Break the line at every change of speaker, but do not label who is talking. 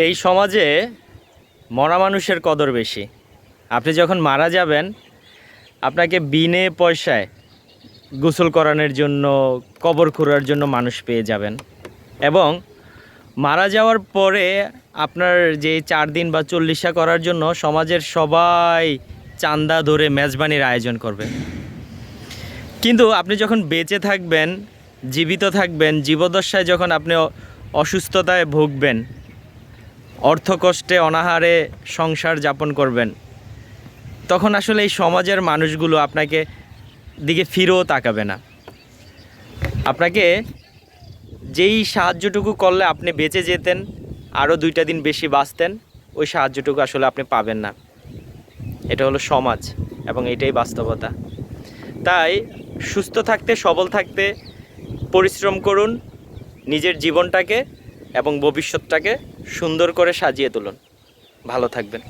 এই সমাজে মরা মানুষের কদর বেশি। আপনি যখন মারা যাবেন, আপনাকে বিনে পয়সায় গোসল করানোর জন্য, কবর খোঁড়ার জন্য মানুষ পেয়ে যাবেন। এবং মারা যাওয়ার পরে আপনার যে 4 দিন বা 40 করার জন্য সমাজের সবাই চাঁদা ধরে মেজবানির আয়োজন করবে। কিন্তু আপনি যখন বেঁচে থাকবেন, জীবিত থাকবেন, জীবদ্দশায় যখন আপনি অসুস্থতায় ভুগবেন, অর্থকষ্টে অনাহারে সংসার যাপন করবেন, তখন আসলে এই সমাজের মানুষগুলো আপনাকে দিকে ফিরেও তাকাবে না। আপনাকে যেই সাহায্যটুকু করলে আপনি বেঁচে যেতেন, আরও 2টা দিন বেশি বাঁচতেন, ওই সাহায্যটুকু আসলে আপনি পাবেন না। এটা হলো সমাজ এবং এটাই বাস্তবতা। তাই সুস্থ থাকতে, সবল থাকতে পরিশ্রম করুন, নিজের জীবনটাকে এবং ভবিষ্যৎটাকে সুন্দর করে সাজিয়ে তুলুন। ভালো থাকবেন।